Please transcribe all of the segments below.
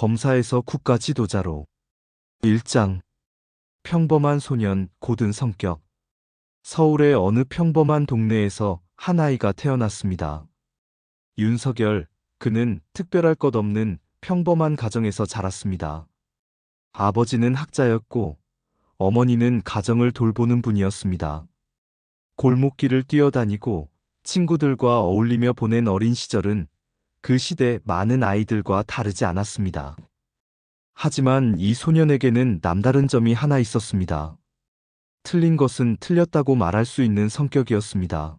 검사에서 국가 지도자로. 1장. 평범한 소년, 고든 성격. 서울의 어느 평범한 동네에서 한 아이가 태어났습니다. 윤석열, 그는 특별할 것 없는 평범한 가정에서 자랐습니다. 아버지는 학자였고, 어머니는 가정을 돌보는 분이었습니다. 골목길을 뛰어다니고 친구들과 어울리며 보낸 어린 시절은 그 시대 많은 아이들과 다르지 않았습니다. 하지만 이 소년에게는 남다른 점이 하나 있었습니다. 틀린 것은 틀렸다고 말할 수 있는 성격이었습니다.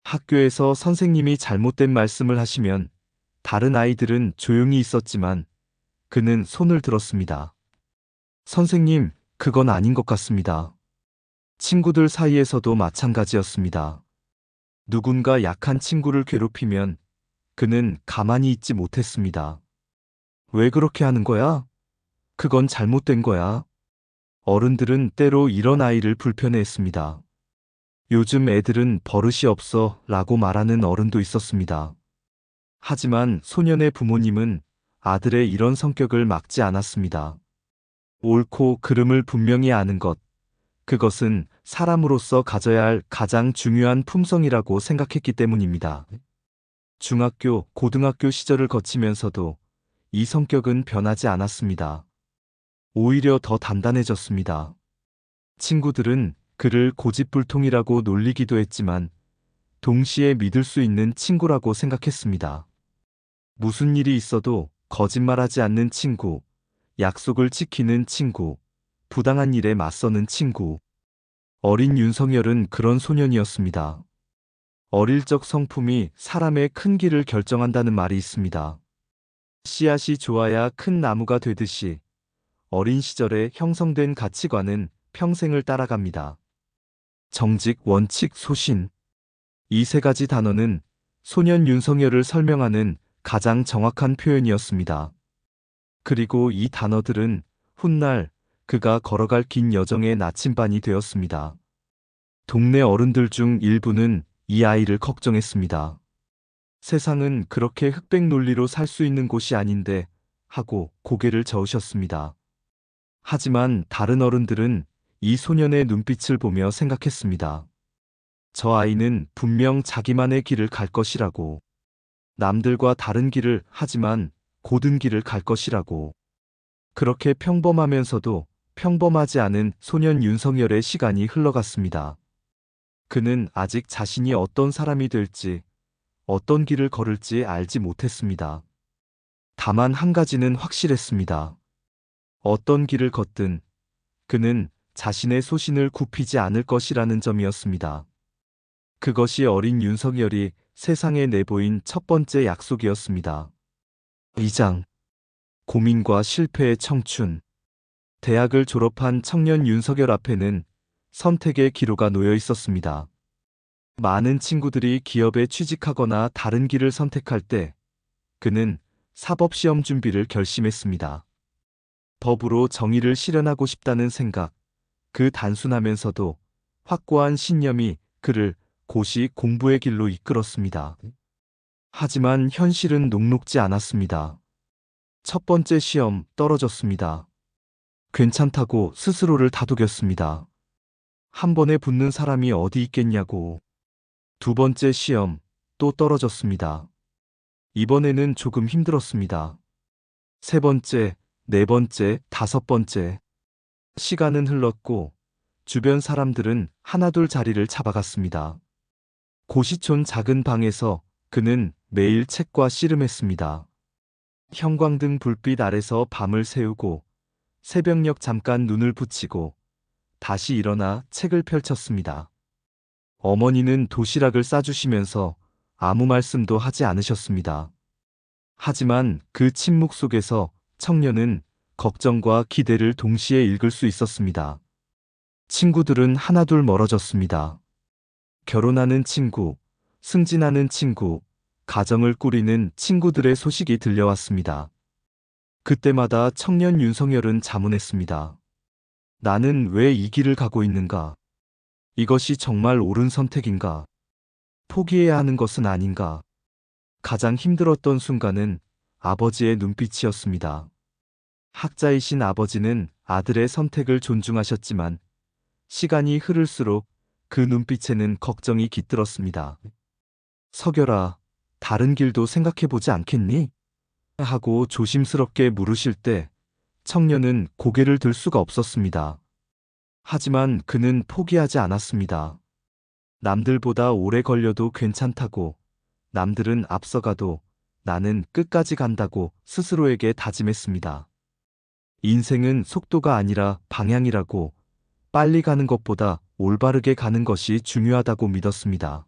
학교에서 선생님이 잘못된 말씀을 하시면 다른 아이들은 조용히 있었지만 그는 손을 들었습니다. 선생님, 그건 아닌 것 같습니다. 친구들 사이에서도 마찬가지였습니다. 누군가 약한 친구를 괴롭히면 그는 가만히 있지 못했습니다. 왜 그렇게 하는 거야? 그건 잘못된 거야. 어른들은 때로 이런 아이를 불편해했습니다. 요즘 애들은 버릇이 없어 라고 말하는 어른도 있었습니다. 하지만 소년의 부모님은 아들의 이런 성격을 막지 않았습니다. 옳고 그름을 분명히 아는 것, 그것은 사람으로서 가져야 할 가장 중요한 품성이라고 생각했기 때문입니다. 중학교, 고등학교 시절을 거치면서도 이 성격은 변하지 않았습니다. 오히려 더 단단해졌습니다. 친구들은 그를 고집불통이라고 놀리기도 했지만 동시에 믿을 수 있는 친구라고 생각했습니다. 무슨 일이 있어도 거짓말하지 않는 친구, 약속을 지키는 친구, 부당한 일에 맞서는 친구. 어린 윤석열은 그런 소년이었습니다. 어릴 적 성품이 사람의 큰 길을 결정한다는 말이 있습니다. 씨앗이 좋아야 큰 나무가 되듯이 어린 시절에 형성된 가치관은 평생을 따라갑니다. 정직, 원칙, 소신. 이 세 가지 단어는 소년 윤석열을 설명하는 가장 정확한 표현이었습니다. 그리고 이 단어들은 훗날 그가 걸어갈 긴 여정의 나침반이 되었습니다. 동네 어른들 중 일부는 이 아이를 걱정했습니다. 세상은 그렇게 흑백 논리로 살 수 있는 곳이 아닌데 하고 고개를 저으셨습니다. 하지만 다른 어른들은 이 소년의 눈빛을 보며 생각했습니다. 저 아이는 분명 자기만의 길을 갈 것이라고. 남들과 다른 길을 하지만 고든 길을 갈 것이라고. 그렇게 평범하면서도 평범하지 않은 소년 윤석열의 시간이 흘러갔습니다. 그는 아직 자신이 어떤 사람이 될지, 어떤 길을 걸을지 알지 못했습니다. 다만 한 가지는 확실했습니다. 어떤 길을 걷든 그는 자신의 소신을 굽히지 않을 것이라는 점이었습니다. 그것이 어린 윤석열이 세상에 내보인 첫 번째 약속이었습니다. 2장. 고민과 실패의 청춘. 대학을 졸업한 청년 윤석열 앞에는 선택의 기로가 놓여 있었습니다. 많은 친구들이 기업에 취직하거나 다른 길을 선택할 때 그는 사법시험 준비를 결심했습니다. 법으로 정의를 실현하고 싶다는 생각, 그 단순하면서도 확고한 신념이 그를 고시 공부의 길로 이끌었습니다. 하지만 현실은 녹록지 않았습니다. 첫 번째 시험 떨어졌습니다. 괜찮다고 스스로를 다독였습니다. 한 번에 붙는 사람이 어디 있겠냐고. 두 번째 시험 또 떨어졌습니다. 이번에는 조금 힘들었습니다. 세 번째, 네 번째, 다섯 번째. 시간은 흘렀고 주변 사람들은 하나둘 자리를 잡아갔습니다. 고시촌 작은 방에서 그는 매일 책과 씨름했습니다. 형광등 불빛 아래서 밤을 새우고 새벽녘 잠깐 눈을 붙이고 다시 일어나 책을 펼쳤습니다. 어머니는 도시락을 싸주시면서 아무 말씀도 하지 않으셨습니다. 하지만 그 침묵 속에서 청년은 걱정과 기대를 동시에 읽을 수 있었습니다. 친구들은 하나둘 멀어졌습니다. 결혼하는 친구, 승진하는 친구, 가정을 꾸리는 친구들의 소식이 들려왔습니다. 그때마다 청년 윤석열은 자문했습니다. 나는 왜 이 길을 가고 있는가? 이것이 정말 옳은 선택인가? 포기해야 하는 것은 아닌가? 가장 힘들었던 순간은 아버지의 눈빛이었습니다. 학자이신 아버지는 아들의 선택을 존중하셨지만 시간이 흐를수록 그 눈빛에는 걱정이 깃들었습니다. 석열아, 다른 길도 생각해보지 않겠니? 하고 조심스럽게 물으실 때 청년은 고개를 들 수가 없었습니다. 하지만 그는 포기하지 않았습니다. 남들보다 오래 걸려도 괜찮다고, 남들은 앞서가도 나는 끝까지 간다고 스스로에게 다짐했습니다. 인생은 속도가 아니라 방향이라고, 빨리 가는 것보다 올바르게 가는 것이 중요하다고 믿었습니다.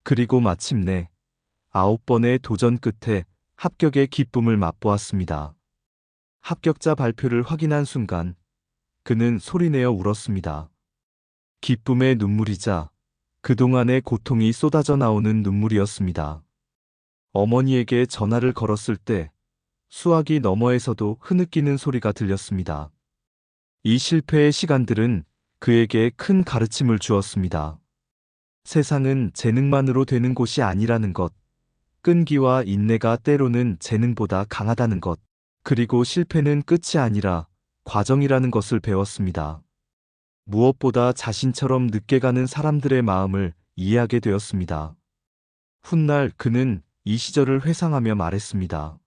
그리고 마침내 9번의 도전 끝에 합격의 기쁨을 맛보았습니다. 합격자 발표를 확인한 순간 그는 소리내어 울었습니다. 기쁨의 눈물이자 그동안의 고통이 쏟아져 나오는 눈물이었습니다. 어머니에게 전화를 걸었을 때 수화기 너머에서도 흐느끼는 소리가 들렸습니다. 이 실패의 시간들은 그에게 큰 가르침을 주었습니다. 세상은 재능만으로 되는 곳이 아니라는 것, 끈기와 인내가 때로는 재능보다 강하다는 것, 그리고 실패는 끝이 아니라 과정이라는 것을 배웠습니다. 무엇보다 자신처럼 늦게 가는 사람들의 마음을 이해하게 되었습니다. 훗날 그는 이 시절을 회상하며 말했습니다.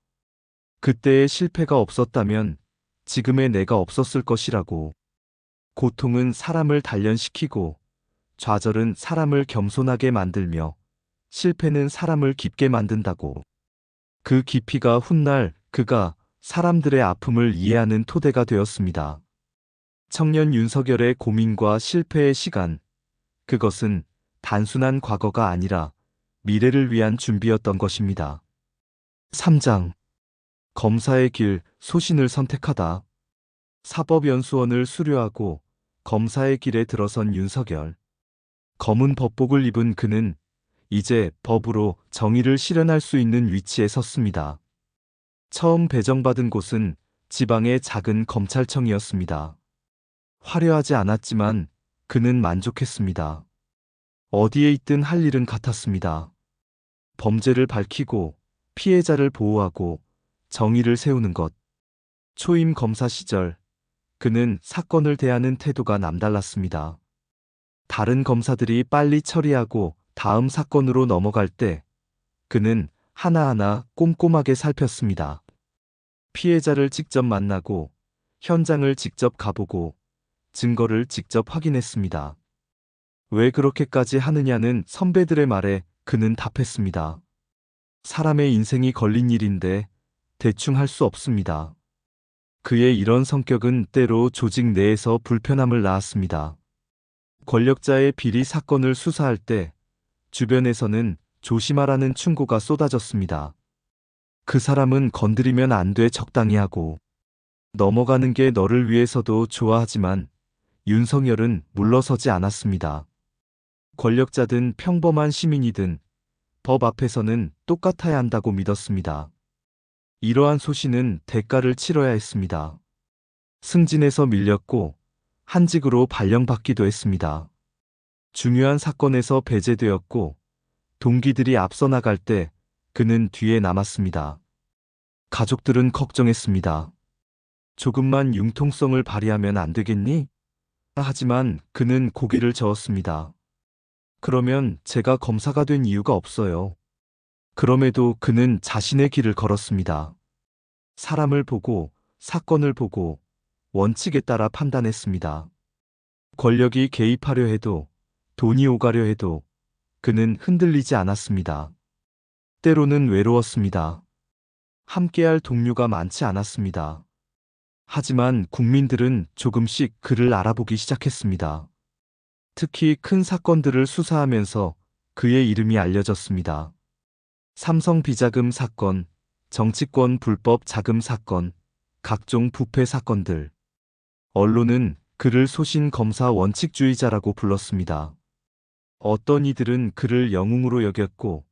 그때의 실패가 없었다면 지금의 내가 없었을 것이라고. 고통은 사람을 단련시키고 좌절은 사람을 겸손하게 만들며 실패는 사람을 깊게 만든다고. 그 깊이가 훗날 그가 사람들의 아픔을 이해하는 토대가 되었습니다. 청년 윤석열의 고민과 실패의 시간, 그것은 단순한 과거가 아니라 미래를 위한 준비였던 것입니다. 3장. 검사의 길, 소신을 선택하다. 사법연수원을 수료하고 검사의 길에 들어선 윤석열. 검은 법복을 입은 그는 이제 법으로 정의를 실현할 수 있는 위치에 섰습니다. 처음 배정받은 곳은 지방의 작은 검찰청이었습니다. 화려하지 않았지만 그는 만족했습니다. 어디에 있든 할 일은 같았습니다. 범죄를 밝히고 피해자를 보호하고 정의를 세우는 것. 초임 검사 시절 그는 사건을 대하는 태도가 남달랐습니다. 다른 검사들이 빨리 처리하고 다음 사건으로 넘어갈 때 그는 하나하나 꼼꼼하게 살폈습니다. 피해자를 직접 만나고 현장을 직접 가보고 증거를 직접 확인했습니다. 왜 그렇게까지 하느냐는 선배들의 말에 그는 답했습니다. 사람의 인생이 걸린 일인데 대충 할 수 없습니다. 그의 이런 성격은 때로 조직 내에서 불편함을 낳았습니다. 권력자의 비리 사건을 수사할 때 주변에서는 조심하라는 충고가 쏟아졌습니다. 그 사람은 건드리면 안 돼, 적당히 하고. 넘어가는 게 너를 위해서도 좋아하지만 윤석열은 물러서지 않았습니다. 권력자든 평범한 시민이든 법 앞에서는 똑같아야 한다고 믿었습니다. 이러한 소신은 대가를 치러야 했습니다. 승진에서 밀렸고 한직으로 발령받기도 했습니다. 중요한 사건에서 배제되었고 동기들이 앞서 나갈 때 그는 뒤에 남았습니다. 가족들은 걱정했습니다. 조금만 융통성을 발휘하면 안 되겠니? 하지만 그는 고개를 저었습니다. 그러면 제가 검사가 된 이유가 없어요. 그럼에도 그는 자신의 길을 걸었습니다. 사람을 보고, 사건을 보고, 원칙에 따라 판단했습니다. 권력이 개입하려 해도, 돈이 오가려 해도 그는 흔들리지 않았습니다. 때로는 외로웠습니다. 함께할 동료가 많지 않았습니다. 하지만 국민들은 조금씩 그를 알아보기 시작했습니다. 특히 큰 사건들을 수사하면서 그의 이름이 알려졌습니다. 삼성 비자금 사건, 정치권 불법 자금 사건, 각종 부패 사건들. 언론은 그를 소신 검사 원칙주의자라고 불렀습니다. 어떤 이들은 그를 영웅으로 여겼고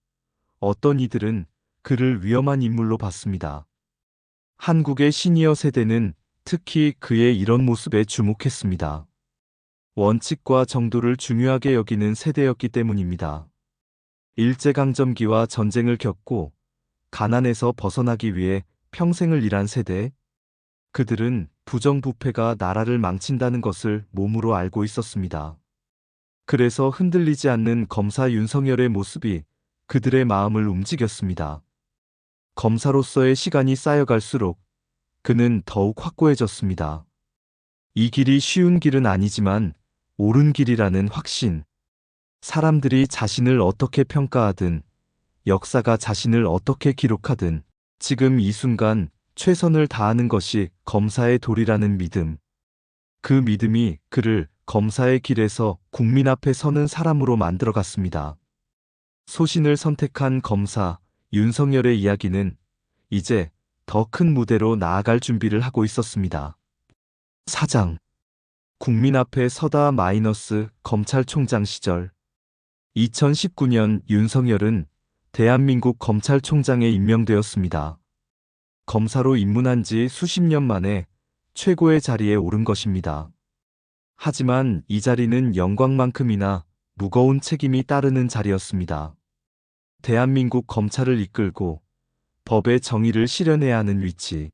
어떤 이들은 그를 위험한 인물로 봤습니다. 한국의 시니어 세대는 특히 그의 이런 모습에 주목했습니다. 원칙과 정도를 중요하게 여기는 세대였기 때문입니다. 일제강점기와 전쟁을 겪고 가난에서 벗어나기 위해 평생을 일한 세대, 그들은 부정부패가 나라를 망친다는 것을 몸으로 알고 있었습니다. 그래서 흔들리지 않는 검사 윤석열의 모습이 그들의 마음을 움직였습니다. 검사로서의 시간이 쌓여갈수록 그는 더욱 확고해졌습니다. 이 길이 쉬운 길은 아니지만 옳은 길이라는 확신. 사람들이 자신을 어떻게 평가하든, 역사가 자신을 어떻게 기록하든, 지금 이 순간 최선을 다하는 것이 검사의 도리라는 믿음. 그 믿음이 그를 검사의 길에서 국민 앞에 서는 사람으로 만들어갔습니다. 소신을 선택한 검사 윤석열의 이야기는 이제 더 큰 무대로 나아갈 준비를 하고 있었습니다. 사장. 국민 앞에 서다 마이너스 검찰총장 시절. 2019년 윤석열은 대한민국 검찰총장에 임명되었습니다. 검사로 입문한 지 수십 년 만에 최고의 자리에 오른 것입니다. 하지만 이 자리는 영광만큼이나 무거운 책임이 따르는 자리였습니다. 대한민국 검찰을 이끌고 법의 정의를 실현해야 하는 위치.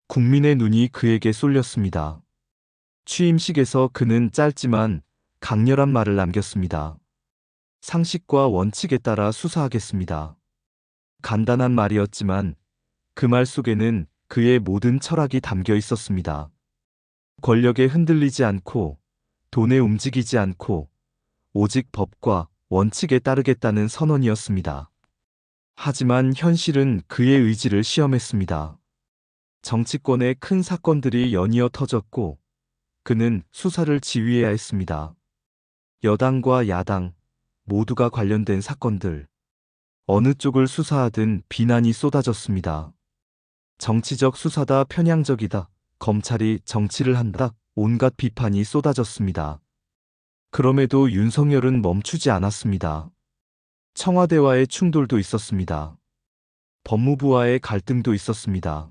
국민의 눈이 그에게 쏠렸습니다. 취임식에서 그는 짧지만 강렬한 말을 남겼습니다. 상식과 원칙에 따라 수사하겠습니다. 간단한 말이었지만 그 말 속에는 그의 모든 철학이 담겨 있었습니다. 권력에 흔들리지 않고 돈에 움직이지 않고 오직 법과 원칙에 따르겠다는 선언이었습니다. 하지만 현실은 그의 의지를 시험했습니다. 정치권의 큰 사건들이 연이어 터졌고 그는 수사를 지휘해야 했습니다. 여당과 야당 모두가 관련된 사건들. 어느 쪽을 수사하든 비난이 쏟아졌습니다. 정치적 수사다, 편향적이다, 검찰이 정치를 한다, 온갖 비판이 쏟아졌습니다. 그럼에도 윤석열은 멈추지 않았습니다. 청와대와의 충돌도 있었습니다. 법무부와의 갈등도 있었습니다.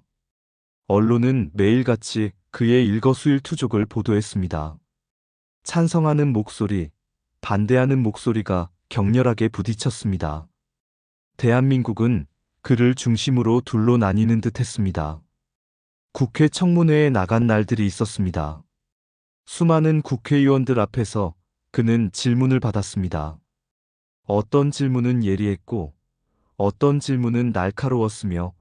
언론은 매일같이 그의 일거수일투족을 보도했습니다. 찬성하는 목소리, 반대하는 목소리가 격렬하게 부딪혔습니다. 대한민국은 그를 중심으로 둘로 나뉘는 듯 했습니다. 국회 청문회에 나간 날들이 있었습니다. 수많은 국회의원들 앞에서 그는 질문을 받았습니다. 어떤 질문은 예리했고, 어떤 질문은 날카로웠으며,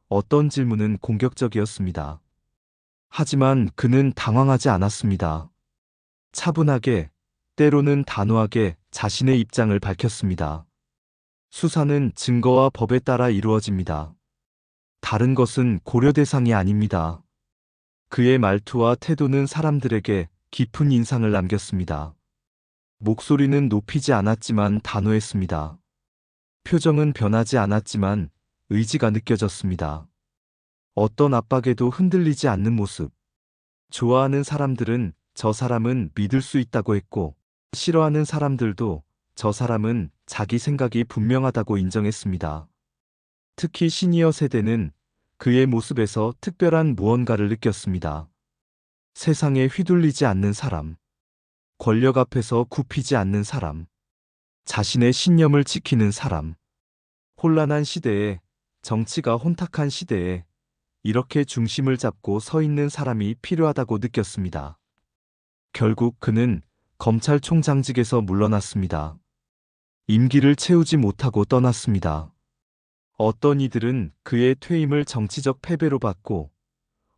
어떤 질문은 공격적이었습니다. 하지만 그는 당황하지 않았습니다. 차분하게, 때로는 단호하게 자신의 입장을 밝혔습니다. 수사는 증거와 법에 따라 이루어집니다. 다른 것은 고려 대상이 아닙니다. 그의 말투와 태도는 사람들에게 깊은 인상을 남겼습니다. 목소리는 높이지 않았지만 단호했습니다. 표정은 변하지 않았지만 의지가 느껴졌습니다. 어떤 압박에도 흔들리지 않는 모습. 좋아하는 사람들은 저 사람은 믿을 수 있다고 했고, 싫어하는 사람들도 저 사람은 자기 생각이 분명하다고 인정했습니다. 특히 시니어 세대는 그의 모습에서 특별한 무언가를 느꼈습니다. 세상에 휘둘리지 않는 사람, 권력 앞에서 굽히지 않는 사람, 자신의 신념을 지키는 사람. 혼란한 시대에, 정치가 혼탁한 시대에 이렇게 중심을 잡고 서 있는 사람이 필요하다고 느꼈습니다. 결국 그는 검찰총장직에서 물러났습니다. 임기를 채우지 못하고 떠났습니다. 어떤 이들은 그의 퇴임을 정치적 패배로 봤고,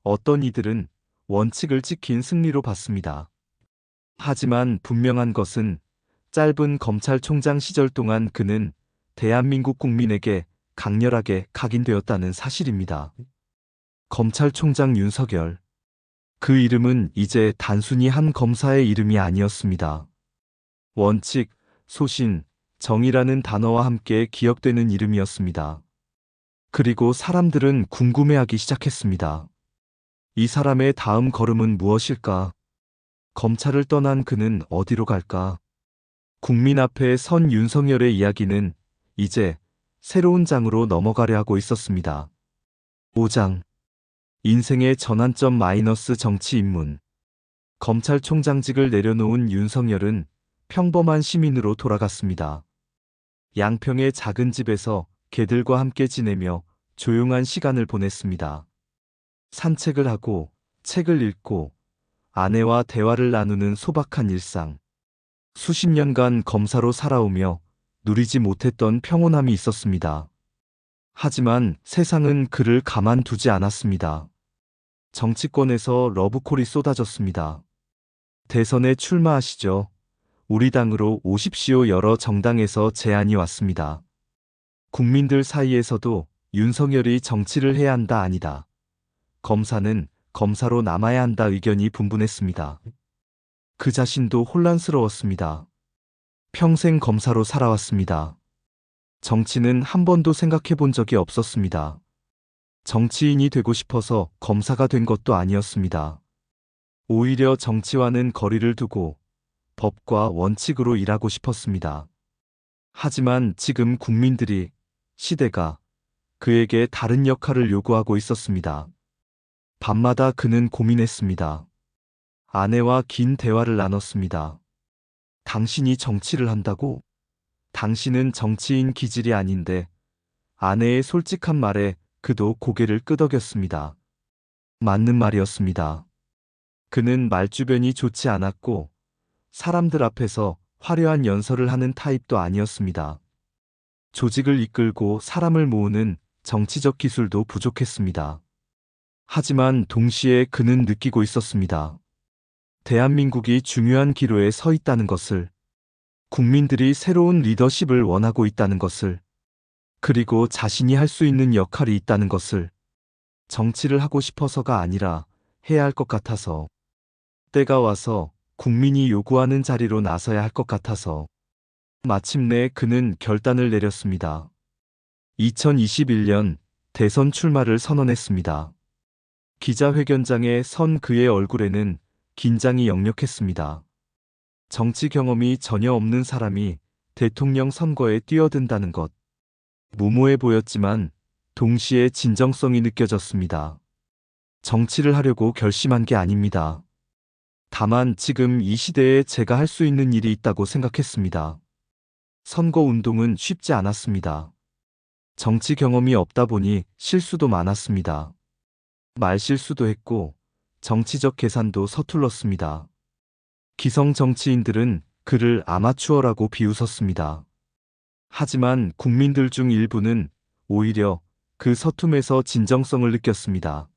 어떤 이들은 원칙을 지킨 승리로 봤습니다. 하지만 분명한 것은 짧은 검찰총장 시절 동안 그는 대한민국 국민에게 강렬하게 각인되었다는 사실입니다. 검찰총장 윤석열. 그 이름은 이제 단순히 한 검사의 이름이 아니었습니다. 원칙, 소신, 정의라는 단어와 함께 기억되는 이름이었습니다. 그리고 사람들은 궁금해하기 시작했습니다. 이 사람의 다음 걸음은 무엇일까? 검찰을 떠난 그는 어디로 갈까? 국민 앞에 선 윤석열의 이야기는 이제 새로운 장으로 넘어가려 하고 있었습니다. 5장. 인생의 전환점 마이너스 정치 입문. 검찰총장직을 내려놓은 윤석열은 평범한 시민으로 돌아갔습니다. 양평의 작은 집에서 개들과 함께 지내며 조용한 시간을 보냈습니다. 산책을 하고 책을 읽고 아내와 대화를 나누는 소박한 일상. 수십 년간 검사로 살아오며 누리지 못했던 평온함이 있었습니다. 하지만 세상은 그를 가만두지 않았습니다. 정치권에서 러브콜이 쏟아졌습니다. 대선에 출마하시죠. 우리 당으로 오십시오. 여러 정당에서 제안이 왔습니다. 국민들 사이에서도 윤석열이 정치를 해야 한다 아니다. 검사는 검사로 남아야 한다 의견이 분분했습니다. 그 자신도 혼란스러웠습니다. 평생 검사로 살아왔습니다. 정치는 한 번도 생각해 본 적이 없었습니다. 정치인이 되고 싶어서 검사가 된 것도 아니었습니다. 오히려 정치와는 거리를 두고 법과 원칙으로 일하고 싶었습니다. 하지만 지금 국민들이, 시대가 그에게 다른 역할을 요구하고 있었습니다. 밤마다 그는 고민했습니다. 아내와 긴 대화를 나눴습니다. 당신이 정치를 한다고? 당신은 정치인 기질이 아닌데. 아내의 솔직한 말에 그도 고개를 끄덕였습니다. 맞는 말이었습니다. 그는 말주변이 좋지 않았고 사람들 앞에서 화려한 연설을 하는 타입도 아니었습니다. 조직을 이끌고 사람을 모으는 정치적 기술도 부족했습니다. 하지만 동시에 그는 느끼고 있었습니다. 대한민국이 중요한 기로에 서 있다는 것을, 국민들이 새로운 리더십을 원하고 있다는 것을, 그리고 자신이 할 수 있는 역할이 있다는 것을, 정치를 하고 싶어서가 아니라 해야 할 것 같아서, 때가 와서 국민이 요구하는 자리로 나서야 할 것 같아서, 마침내 그는 결단을 내렸습니다. 2021년 대선 출마를 선언했습니다. 기자회견장에 선 그의 얼굴에는 긴장이 역력했습니다. 정치 경험이 전혀 없는 사람이 대통령 선거에 뛰어든다는 것. 무모해 보였지만 동시에 진정성이 느껴졌습니다. 정치를 하려고 결심한 게 아닙니다. 다만 지금 이 시대에 제가 할 수 있는 일이 있다고 생각했습니다. 선거 운동은 쉽지 않았습니다. 정치 경험이 없다 보니 실수도 많았습니다. 말실수도 했고 정치적 계산도 서툴렀습니다. 기성 정치인들은 그를 아마추어라고 비웃었습니다. 하지만 국민들 중 일부는 오히려 그 서툼에서 진정성을 느꼈습니다.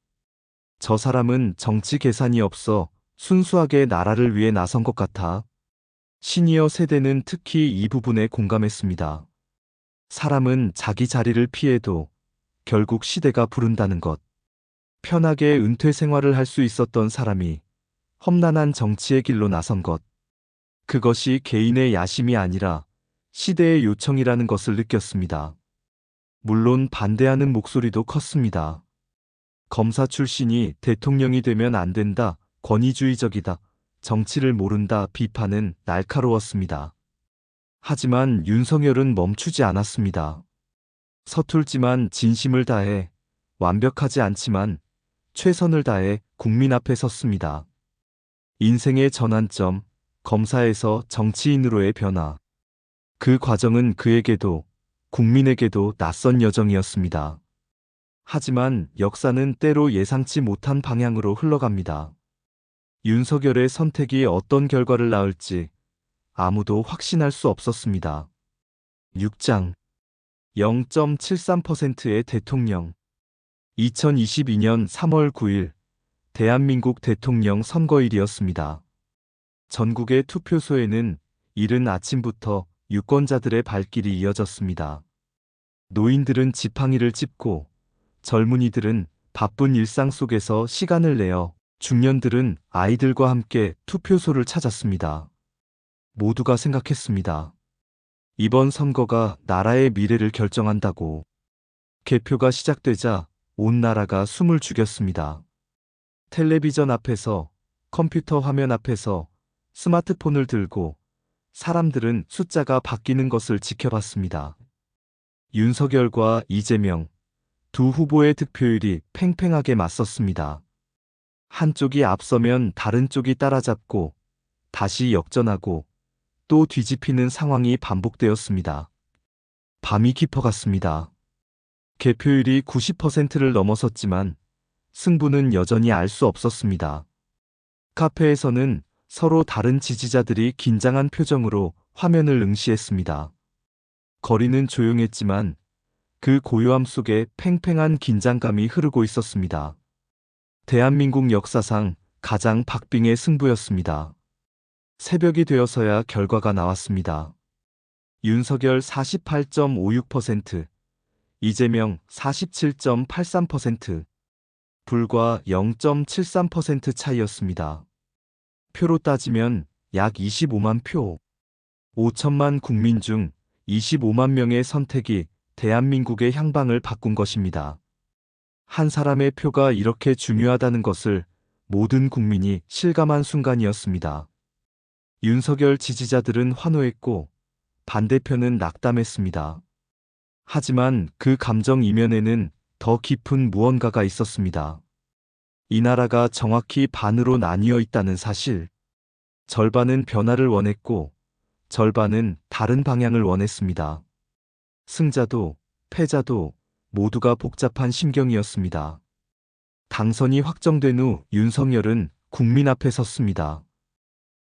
저 사람은 정치 계산이 없어 순수하게 나라를 위해 나선 것 같아. 시니어 세대는 특히 이 부분에 공감했습니다. 사람은 자기 자리를 피해도 결국 시대가 부른다는 것. 편하게 은퇴 생활을 할 수 있었던 사람이 험난한 정치의 길로 나선 것. 그것이 개인의 야심이 아니라 시대의 요청이라는 것을 느꼈습니다. 물론 반대하는 목소리도 컸습니다. 검사 출신이 대통령이 되면 안 된다, 권위주의적이다, 정치를 모른다 비판은 날카로웠습니다. 하지만 윤석열은 멈추지 않았습니다. 서툴지만 진심을 다해, 완벽하지 않지만 최선을 다해 국민 앞에 섰습니다. 인생의 전환점, 검사에서 정치인으로의 변화. 그 과정은 그에게도 국민에게도 낯선 여정이었습니다. 하지만 역사는 때로 예상치 못한 방향으로 흘러갑니다. 윤석열의 선택이 어떤 결과를 낳을지 아무도 확신할 수 없었습니다. 6장 0.73%의 대통령. 2022년 3월 9일 대한민국 대통령 선거일이었습니다. 전국의 투표소에는 이른 아침부터 유권자들의 발길이 이어졌습니다. 노인들은 지팡이를 짚고 젊은이들은 바쁜 일상 속에서 시간을 내어 중년들은 아이들과 함께 투표소를 찾았습니다. 모두가 생각했습니다. 이번 선거가 나라의 미래를 결정한다고. 개표가 시작되자 온 나라가 숨을 죽였습니다. 텔레비전 앞에서, 컴퓨터 화면 앞에서, 스마트폰을 들고 사람들은 숫자가 바뀌는 것을 지켜봤습니다. 윤석열과 이재명, 두 후보의 득표율이 팽팽하게 맞섰습니다. 한쪽이 앞서면 다른 쪽이 따라잡고 다시 역전하고 또 뒤집히는 상황이 반복되었습니다. 밤이 깊어갔습니다. 개표율이 90%를 넘어섰지만 승부는 여전히 알 수 없었습니다. 카페에서는 서로 다른 지지자들이 긴장한 표정으로 화면을 응시했습니다. 거리는 조용했지만 그 고요함 속에 팽팽한 긴장감이 흐르고 있었습니다. 대한민국 역사상 가장 박빙의 승부였습니다. 새벽이 되어서야 결과가 나왔습니다. 윤석열 48.56%, 이재명 47.83%, 불과 0.73% 차이였습니다. 표로 따지면 약 25만 표, 5천만 국민 중 25만 명의 선택이 대한민국의 향방을 바꾼 것입니다. 한 사람의 표가 이렇게 중요하다는 것을 모든 국민이 실감한 순간이었습니다. 윤석열 지지자들은 환호했고 반대편은 낙담했습니다. 하지만 그 감정 이면에는 더 깊은 무언가가 있었습니다. 이 나라가 정확히 반으로 나뉘어 있다는 사실. 절반은 변화를 원했고 절반은 다른 방향을 원했습니다. 승자도 패자도 모두가 복잡한 심경이었습니다. 당선이 확정된 후 윤석열은 국민 앞에 섰습니다.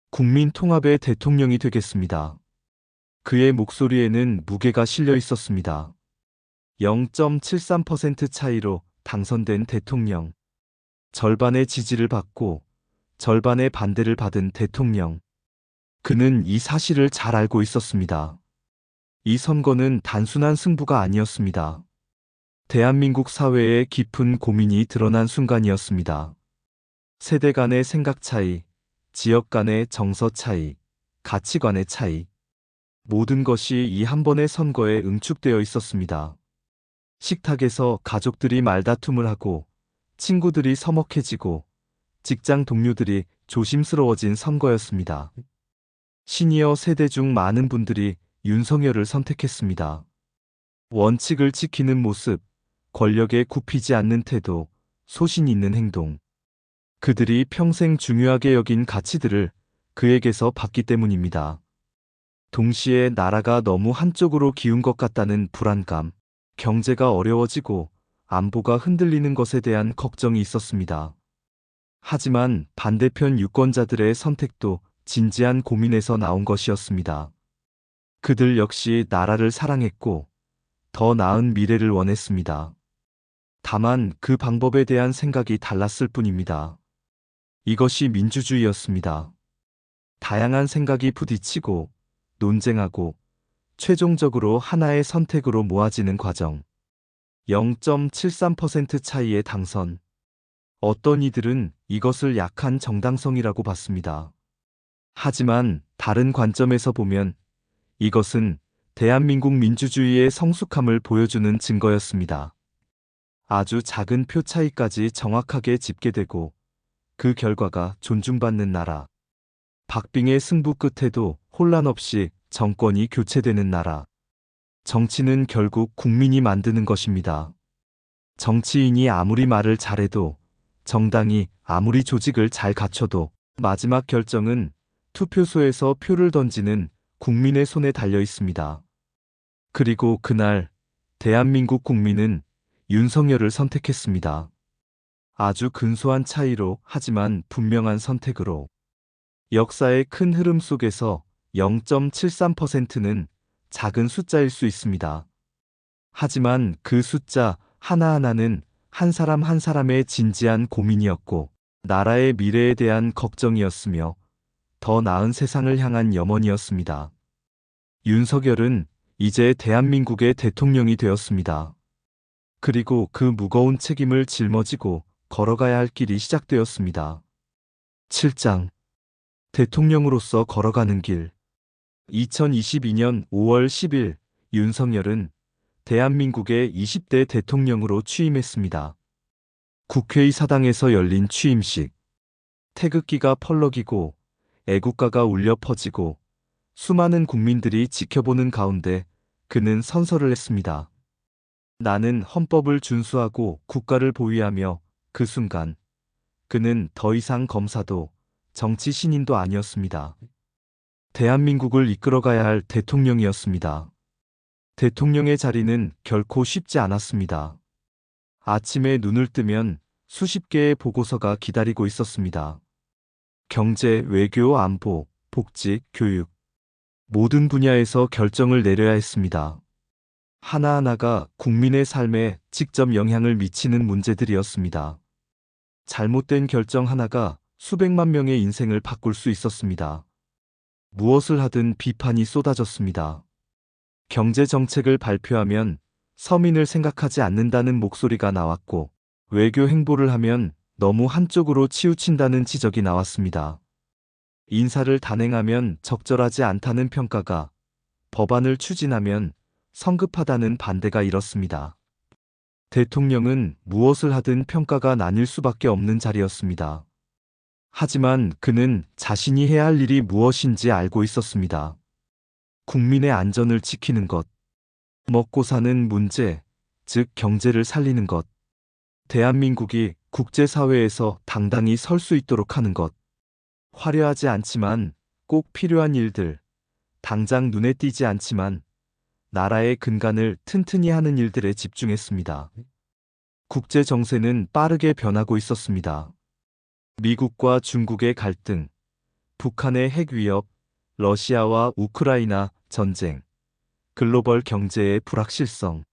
국민 통합의 대통령이 되겠습니다. 그의 목소리에는 무게가 실려 있었습니다. 0.73% 차이로 당선된 대통령. 절반의 지지를 받고 절반의 반대를 받은 대통령. 그는 이 사실을 잘 알고 있었습니다. 이 선거는 단순한 승부가 아니었습니다. 대한민국 사회의 깊은 고민이 드러난 순간이었습니다. 세대 간의 생각 차이, 지역 간의 정서 차이, 가치관의 차이. 모든 것이 이 한 번의 선거에 응축되어 있었습니다. 식탁에서 가족들이 말다툼을 하고 친구들이 서먹해지고 직장 동료들이 조심스러워진 선거였습니다. 시니어 세대 중 많은 분들이 윤석열을 선택했습니다. 원칙을 지키는 모습, 권력에 굽히지 않는 태도, 소신 있는 행동. 그들이 평생 중요하게 여긴 가치들을 그에게서 봤기 때문입니다. 동시에 나라가 너무 한쪽으로 기운 것 같다는 불안감, 경제가 어려워지고 안보가 흔들리는 것에 대한 걱정이 있었습니다. 하지만 반대편 유권자들의 선택도 진지한 고민에서 나온 것이었습니다. 그들 역시 나라를 사랑했고 더 나은 미래를 원했습니다. 다만 그 방법에 대한 생각이 달랐을 뿐입니다. 이것이 민주주의였습니다. 다양한 생각이 부딪히고 논쟁하고 최종적으로 하나의 선택으로 모아지는 과정. 0.73% 차이의 당선. 어떤 이들은 이것을 약한 정당성이라고 봤습니다. 하지만 다른 관점에서 보면 이것은 대한민국 민주주의의 성숙함을 보여주는 증거였습니다. 아주 작은 표 차이까지 정확하게 집계되고 그 결과가 존중받는 나라. 박빙의 승부 끝에도 혼란 없이 정권이 교체되는 나라. 정치는 결국 국민이 만드는 것입니다. 정치인이 아무리 말을 잘해도, 정당이 아무리 조직을 잘 갖춰도 마지막 결정은 투표소에서 표를 던지는 국민의 손에 달려 있습니다. 그리고 그날 대한민국 국민은 윤석열을 선택했습니다. 아주 근소한 차이로, 하지만 분명한 선택으로. 역사의 큰 흐름 속에서 0.73%는 작은 숫자일 수 있습니다. 하지만 그 숫자 하나하나는 한 사람 한 사람의 진지한 고민이었고 나라의 미래에 대한 걱정이었으며 더 나은 세상을 향한 염원이었습니다. 윤석열은 이제 대한민국의 대통령이 되었습니다. 그리고 그 무거운 책임을 짊어지고 걸어가야 할 길이 시작되었습니다. 7장. 대통령으로서 걸어가는 길. 2022년 5월 10일 윤석열은 대한민국의 20대 대통령으로 취임했습니다. 국회의 사당에서 열린 취임식. 태극기가 펄럭이고 애국가가 울려 퍼지고 수많은 국민들이 지켜보는 가운데 그는 선서를 했습니다. 나는 헌법을 준수하고 국가를 보위하며. 그 순간 그는 더 이상 검사도 정치 신인도 아니었습니다. 대한민국을 이끌어가야 할 대통령이었습니다. 대통령의 자리는 결코 쉽지 않았습니다. 아침에 눈을 뜨면 수십 개의 보고서가 기다리고 있었습니다. 경제, 외교, 안보, 복지, 교육. 모든 분야에서 결정을 내려야 했습니다. 하나하나가 국민의 삶에 직접 영향을 미치는 문제들이었습니다. 잘못된 결정 하나가 수백만 명의 인생을 바꿀 수 있었습니다. 무엇을 하든 비판이 쏟아졌습니다. 경제 정책을 발표하면 서민을 생각하지 않는다는 목소리가 나왔고, 외교 행보를 하면 너무 한쪽으로 치우친다는 지적이 나왔습니다. 인사를 단행하면 적절하지 않다는 평가가, 법안을 추진하면 성급하다는 반대가 일었습니다. 대통령은 무엇을 하든 평가가 나뉠 수밖에 없는 자리였습니다. 하지만 그는 자신이 해야 할 일이 무엇인지 알고 있었습니다. 국민의 안전을 지키는 것, 먹고 사는 문제, 즉 경제를 살리는 것, 대한민국이 국제사회에서 당당히 설 수 있도록 하는 것, 화려하지 않지만 꼭 필요한 일들, 당장 눈에 띄지 않지만 나라의 근간을 튼튼히 하는 일들에 집중했습니다. 국제 정세는 빠르게 변하고 있었습니다. 미국과 중국의 갈등, 북한의 핵 위협, 러시아와 우크라이나 전쟁, 글로벌 경제의 불확실성.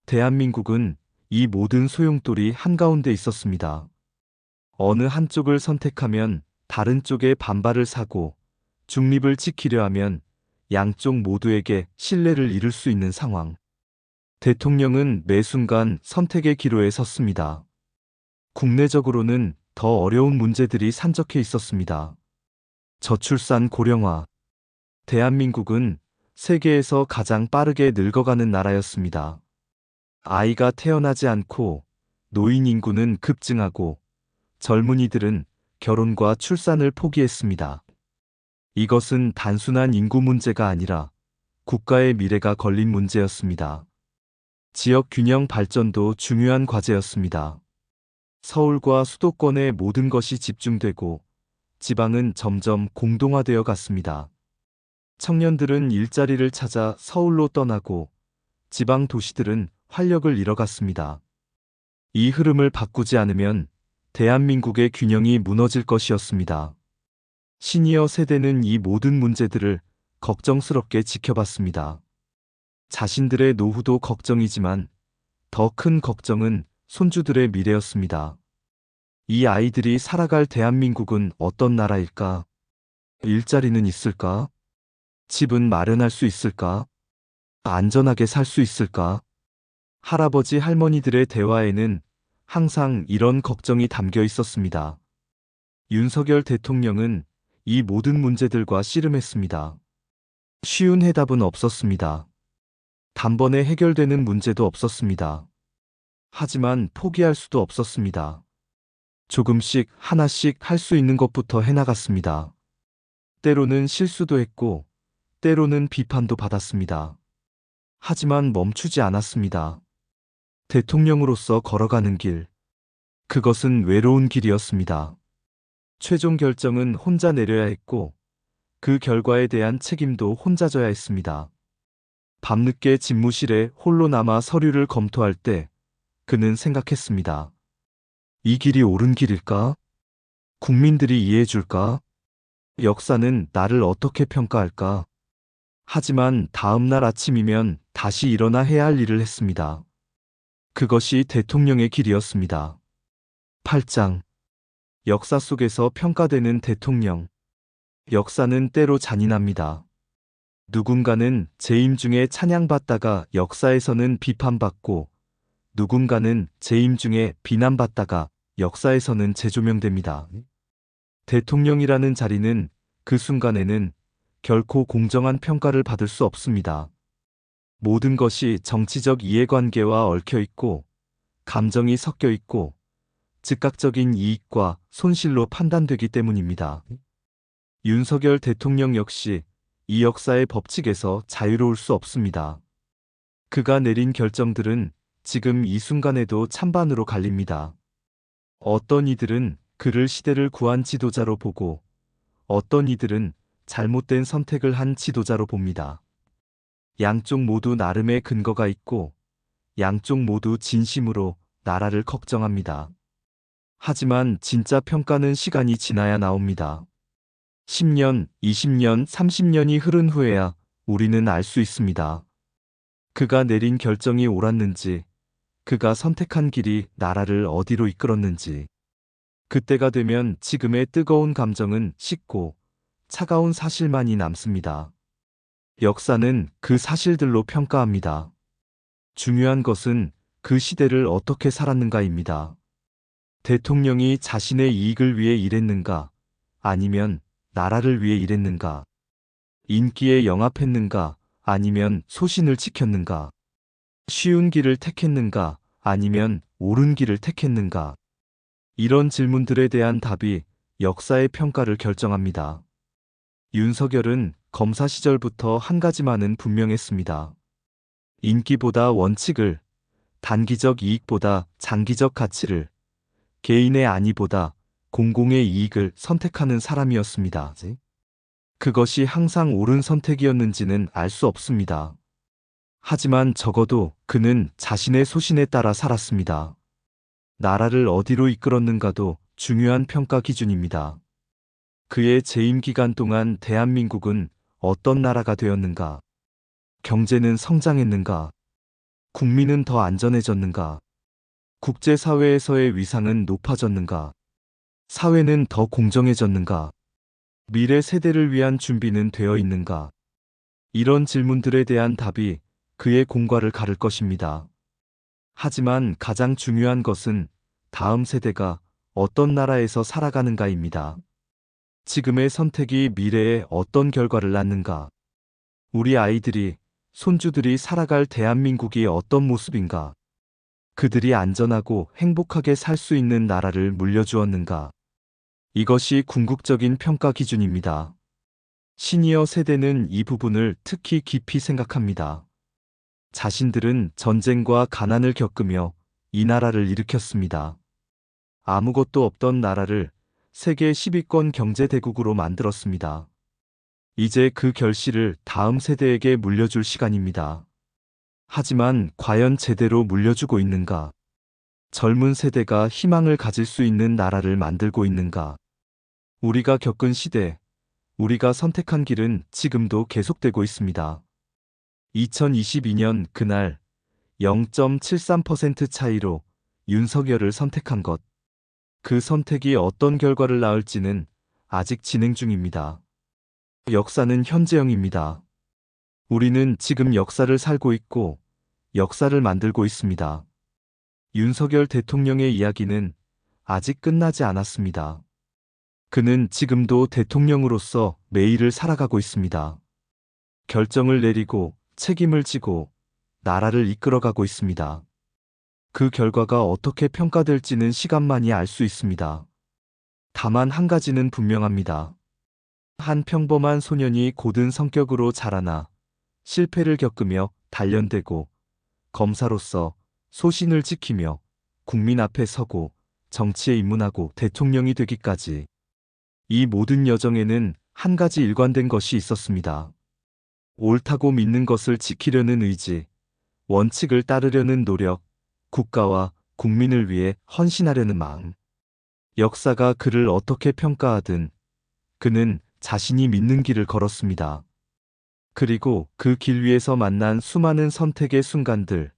대한민국은 이 모든 소용돌이 한가운데 있었습니다. 어느 한쪽을 선택하면 다른 쪽의 반발을 사고, 중립을 지키려 하면 양쪽 모두에게 신뢰를 잃을 수 있는 상황. 대통령은 매 순간 선택의 기로에 섰습니다. 국내적으로는 더 어려운 문제들이 산적해 있었습니다. 저출산 고령화. 대한민국은 세계에서 가장 빠르게 늙어가는 나라였습니다. 아이가 태어나지 않고 노인 인구는 급증하고 젊은이들은 결혼과 출산을 포기했습니다. 이것은 단순한 인구 문제가 아니라 국가의 미래가 걸린 문제였습니다. 지역 균형 발전도 중요한 과제였습니다. 서울과 수도권에 모든 것이 집중되고 지방은 점점 공동화되어 갔습니다. 청년들은 일자리를 찾아 서울로 떠나고 지방 도시들은 활력을 잃어갔습니다. 이 흐름을 바꾸지 않으면 대한민국의 균형이 무너질 것이었습니다. 시니어 세대는 이 모든 문제들을 걱정스럽게 지켜봤습니다. 자신들의 노후도 걱정이지만 더 큰 걱정은 손주들의 미래였습니다. 이 아이들이 살아갈 대한민국은 어떤 나라일까? 일자리는 있을까? 집은 마련할 수 있을까? 안전하게 살 수 있을까? 할아버지 할머니들의 대화에는 항상 이런 걱정이 담겨 있었습니다. 윤석열 대통령은 이 모든 문제들과 씨름했습니다. 쉬운 해답은 없었습니다. 단번에 해결되는 문제도 없었습니다. 하지만 포기할 수도 없었습니다. 조금씩 하나씩 할 수 있는 것부터 해나갔습니다. 때로는 실수도 했고, 때로는 비판도 받았습니다. 하지만 멈추지 않았습니다. 대통령으로서 걸어가는 길. 그것은 외로운 길이었습니다. 최종 결정은 혼자 내려야 했고, 그 결과에 대한 책임도 혼자 져야 했습니다. 밤늦게 집무실에 홀로 남아 서류를 검토할 때 그는 생각했습니다. 이 길이 옳은 길일까? 국민들이 이해해 줄까? 역사는 나를 어떻게 평가할까? 하지만 다음 날 아침이면 다시 일어나 해야 할 일을 했습니다. 그것이 대통령의 길이었습니다. 8장. 역사 속에서 평가되는 대통령. 역사는 때로 잔인합니다. 누군가는 재임 중에 찬양받다가 역사에서는 비판받고, 누군가는 재임 중에 비난받다가 역사에서는 재조명됩니다. 대통령이라는 자리는 그 순간에는 결코 공정한 평가를 받을 수 없습니다. 모든 것이 정치적 이해관계와 얽혀 있고, 감정이 섞여 있고, 즉각적인 이익과 손실로 판단되기 때문입니다. 윤석열 대통령 역시 이 역사의 법칙에서 자유로울 수 없습니다. 그가 내린 결정들은 지금 이 순간에도 찬반으로 갈립니다. 어떤 이들은 그를 시대를 구한 지도자로 보고, 어떤 이들은 잘못된 선택을 한 지도자로 봅니다. 양쪽 모두 나름의 근거가 있고, 양쪽 모두 진심으로 나라를 걱정합니다. 하지만 진짜 평가는 시간이 지나야 나옵니다. 10년, 20년, 30년이 흐른 후에야 우리는 알 수 있습니다. 그가 내린 결정이 옳았는지, 그가 선택한 길이 나라를 어디로 이끌었는지. 그때가 되면 지금의 뜨거운 감정은 식고 차가운 사실만이 남습니다. 역사는 그 사실들로 평가합니다. 중요한 것은 그 시대를 어떻게 살았는가입니다. 대통령이 자신의 이익을 위해 일했는가, 아니면 나라를 위해 일했는가, 인기에 영합했는가, 아니면 소신을 지켰는가, 쉬운 길을 택했는가, 아니면 옳은 길을 택했는가. 이런 질문들에 대한 답이 역사의 평가를 결정합니다. 윤석열은 검사 시절부터 한 가지만은 분명했습니다. 인기보다 원칙을, 단기적 이익보다 장기적 가치를, 개인의 안위보다 공공의 이익을 선택하는 사람이었습니다. 그것이 항상 옳은 선택이었는지는 알 수 없습니다. 하지만 적어도 그는 자신의 소신에 따라 살았습니다. 나라를 어디로 이끌었는가도 중요한 평가 기준입니다. 그의 재임 기간 동안 대한민국은 어떤 나라가 되었는가? 경제는 성장했는가? 국민은 더 안전해졌는가? 국제사회에서의 위상은 높아졌는가? 사회는 더 공정해졌는가? 미래 세대를 위한 준비는 되어 있는가? 이런 질문들에 대한 답이 그의 공과를 가를 것입니다. 하지만 가장 중요한 것은 다음 세대가 어떤 나라에서 살아가는가입니다. 지금의 선택이 미래에 어떤 결과를 낳는가? 우리 아이들이, 손주들이 살아갈 대한민국이 어떤 모습인가? 그들이 안전하고 행복하게 살 수 있는 나라를 물려주었는가? 이것이 궁극적인 평가 기준입니다. 시니어 세대는 이 부분을 특히 깊이 생각합니다. 자신들은 전쟁과 가난을 겪으며 이 나라를 일으켰습니다. 아무것도 없던 나라를 세계 10위권 경제대국으로 만들었습니다. 이제 그 결실을 다음 세대에게 물려줄 시간입니다. 하지만 과연 제대로 물려주고 있는가? 젊은 세대가 희망을 가질 수 있는 나라를 만들고 있는가? 우리가 겪은 시대, 우리가 선택한 길은 지금도 계속되고 있습니다. 2022년 그날 0.73% 차이로 윤석열을 선택한 것. 그 선택이 어떤 결과를 낳을지는 아직 진행 중입니다. 역사는 현재형입니다. 우리는 지금 역사를 살고 있고 역사를 만들고 있습니다. 윤석열 대통령의 이야기는 아직 끝나지 않았습니다. 그는 지금도 대통령으로서 매일을 살아가고 있습니다. 결정을 내리고 책임을 지고 나라를 이끌어가고 있습니다. 그 결과가 어떻게 평가될지는 시간만이 알 수 있습니다. 다만 한 가지는 분명합니다. 한 평범한 소년이 고든 성격으로 자라나 실패를 겪으며 단련되고 검사로서 소신을 지키며 국민 앞에 서고 정치에 입문하고 대통령이 되기까지 이 모든 여정에는 한 가지 일관된 것이 있었습니다. 옳다고 믿는 것을 지키려는 의지, 원칙을 따르려는 노력, 국가와 국민을 위해 헌신하려는 마음. 역사가 그를 어떻게 평가하든 그는 자신이 믿는 길을 걸었습니다. 그리고 그 길 위에서 만난 수많은 선택의 순간들,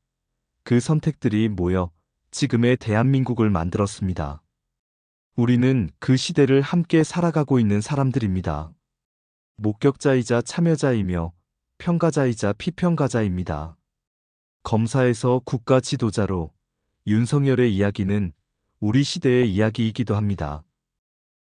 그 선택들이 모여 지금의 대한민국을 만들었습니다. 우리는 그 시대를 함께 살아가고 있는 사람들입니다. 목격자이자 참여자이며 평가자이자 피평가자입니다. 검사에서 국가 지도자로 윤석열의 이야기는 우리 시대의 이야기이기도 합니다.